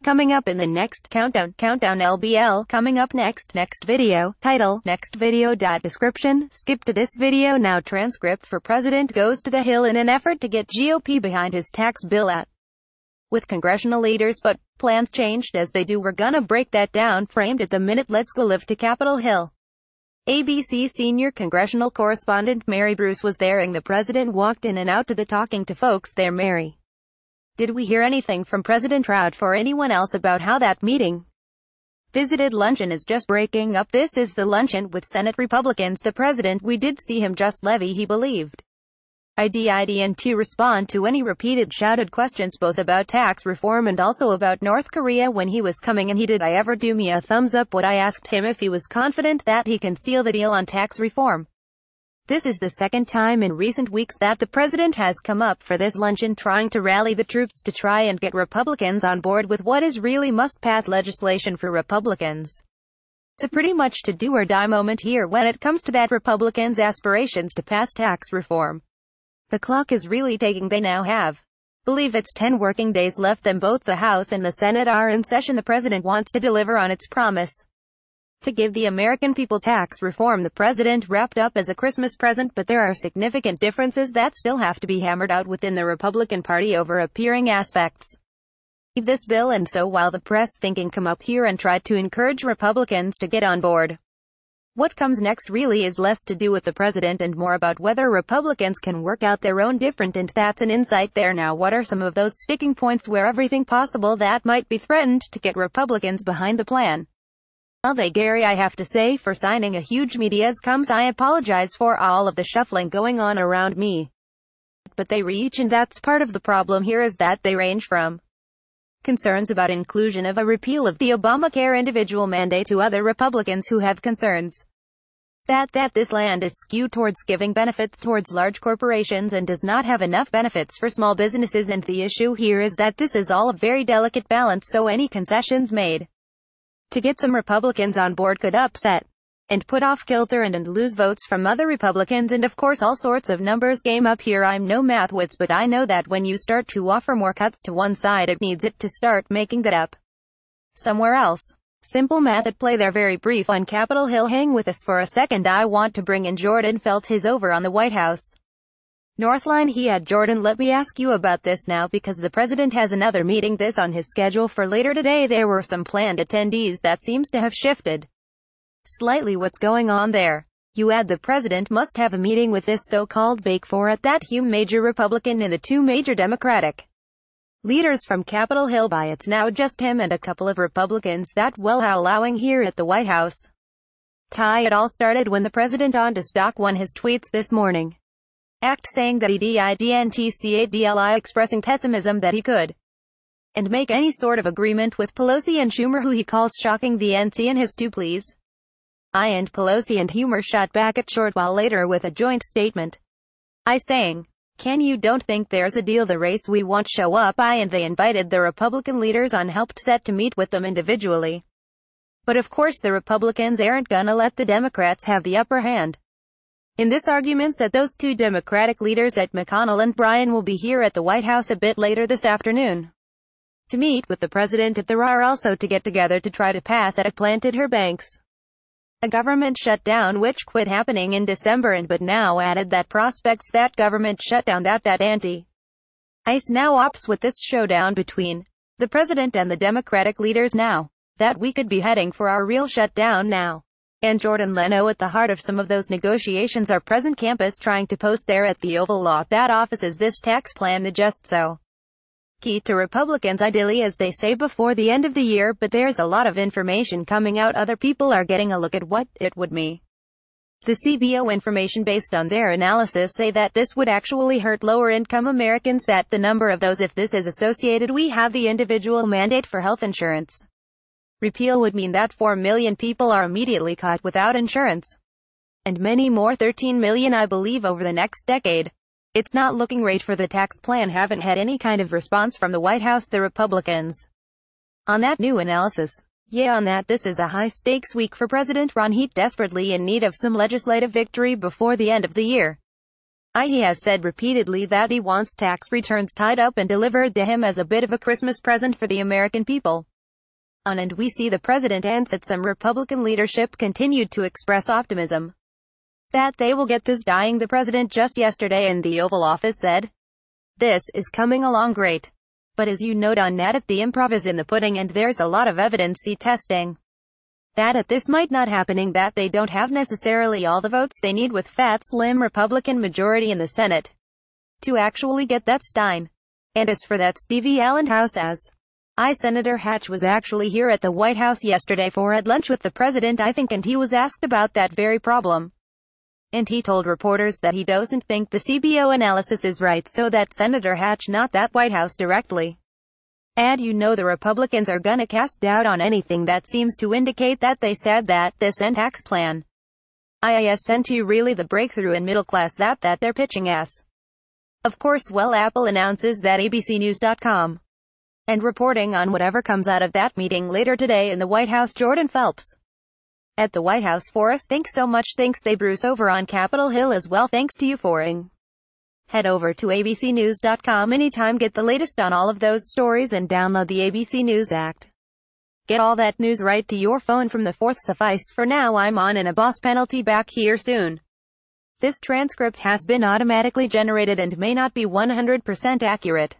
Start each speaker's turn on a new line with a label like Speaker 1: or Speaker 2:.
Speaker 1: Coming up in the next countdown LBL. Coming up next video. Title, nextVideo.description. Skip to this video now. Transcript for President goes to the Hill in an effort to get GOP behind his tax bill with congressional leaders, but plans changed as they do. We're gonna break that down. Framed at the minute. Let's go live to Capitol Hill. ABC senior congressional correspondent Mary Bruce was there, and the president walked in and out to the talking to folks there. Mary, did we hear anything from President Trout or anyone else about how that meeting visited? Luncheon is just breaking up. This is the luncheon with Senate Republicans. The president, we did see him just levy, he believed. And to respond to any repeated shouted questions both about tax reform and also about North Korea when he was coming, and he did I ever do me a thumbs up when I asked him if he was confident that he can seal the deal on tax reform. This is the second time in recent weeks that the president has come up for this luncheon, trying to rally the troops to try and get Republicans on board with what is really must-pass legislation for Republicans. It's a pretty much to-do-or-die moment here when it comes to that Republicans' aspirations to pass tax reform. The clock is really ticking. They now have, believe it's 10 working days left, then both the House and the Senate are in session. The president wants to deliver on its promise to give the American people tax reform the president wrapped up as a Christmas present, but there are significant differences that still have to be hammered out within the Republican Party over appearing aspects of this bill. And so while the press thinking come up here and tried to encourage Republicans to get on board, what comes next really is less to do with the president and more about whether Republicans can work out their own different, and that's an insight there. Now, what are some of those sticking points where everything possible that might be threatened to get Republicans behind the plan? Well, Gary, I have to say, for signing a huge media's comes. I apologize for all of the shuffling going on around me, but they reach, and that's part of the problem here, is that they range from concerns about inclusion of a repeal of the Obamacare individual mandate to other Republicans who have concerns that this land is skewed towards giving benefits towards large corporations and does not have enough benefits for small businesses. And the issue here is that this is all a very delicate balance, so any concessions made to get some Republicans on board could upset and put off kilter and lose votes from other Republicans, and of course all sorts of numbers game up here. I'm no mathwits, but I know that when you start to offer more cuts to one side, it needs it to start making that up somewhere else. Simple math at play there. Very brief on Capitol Hill. Hang with us for a second. I want to bring in Jordan Felt his over on the White House Northline. He had Jordan, let me ask you about this now, because the president has another meeting this on his schedule for later today. There were some planned attendees that seems to have shifted slightly. What's going on there? You add the president must have a meeting with this so-called Big Four at that major Republican and the two major Democratic leaders from Capitol Hill. By it's now just him and a couple of Republicans that well allowing here at the White House. It all started when the president on to Stock One his tweets this morning saying that he didn't expressing pessimism that he could and make any sort of agreement with Pelosi and Schumer, who he calls shocking the NC in his two pleas. And Pelosi and Schumer shot back at short while later with a joint statement. Saying, can you don't think there's a deal, the race we won't show up. And they invited the Republican leaders on helped set to meet with them individually. But of course the Republicans aren't gonna let the Democrats have the upper hand in this argument. That those two Democratic leaders at McConnell and Bryan will be here at the White House a bit later this afternoon to meet with the president at the RAR, also to get together to try to pass a planted her banks a government shutdown which quit happening in December, and but now added that prospects that government shutdown that anti-ICE now opts with this showdown between the president and the Democratic leaders now that we could be heading for our real shutdown now. And Jordan Leno at the heart of some of those negotiations are present campus trying to post there at the Oval Law that offices this tax plan the just so key to Republicans ideally, as they say, before the end of the year. But there's a lot of information coming out. Other people are getting a look at what it would mean. The CBO information based on their analysis say that this would actually hurt lower income Americans, that the number of those if this is associated we have the individual mandate for health insurance repeal would mean that 4 million people are immediately caught without insurance, and many more, 13 million I believe, over the next decade. It's not looking great for the tax plan. Haven't had any kind of response from the White House, the Republicans, on that new analysis. On that this is a high-stakes week for President Ron. He's desperately in need of some legislative victory before the end of the year. He has said repeatedly that he wants tax returns tied up and delivered to him as a bit of a Christmas present for the American people. on, and we see the president and some Republican leadership continued to express optimism that they will get this dying. The president just yesterday in the Oval Office said, "This is coming along great. But as you note on that, the improv is in the pudding and there's a lot of evidence testing that this might not happening, that they don't have necessarily all the votes they need with fat slim Republican majority in the Senate to actually get that Stein. And as for that Stevie Allen House, Senator Hatch was actually here at the White House yesterday for at lunch with the president, I think, and he was asked about that very problem. And he told reporters that he doesn't think the CBO analysis is right, so that Senator Hatch, not that White House directly. And the Republicans are gonna cast doubt on anything that seems to indicate that they said that this tax plan isn't really the breakthrough in middle class that they're pitching as." Of course, Apple announces that abcnews.com and reporting on whatever comes out of that meeting later today in the White House. Jordan Phelps at the White House for us. Thanks so much. Thanks they Bruce over on Capitol Hill as well. Thanks to you for head over to abcnews.com anytime. Get the latest on all of those stories and download the ABC News Act. Get all that news right to your phone from the 4th. Suffice for now, I'm on in a boss penalty. Back here soon. This transcript has been automatically generated and may not be 100% accurate.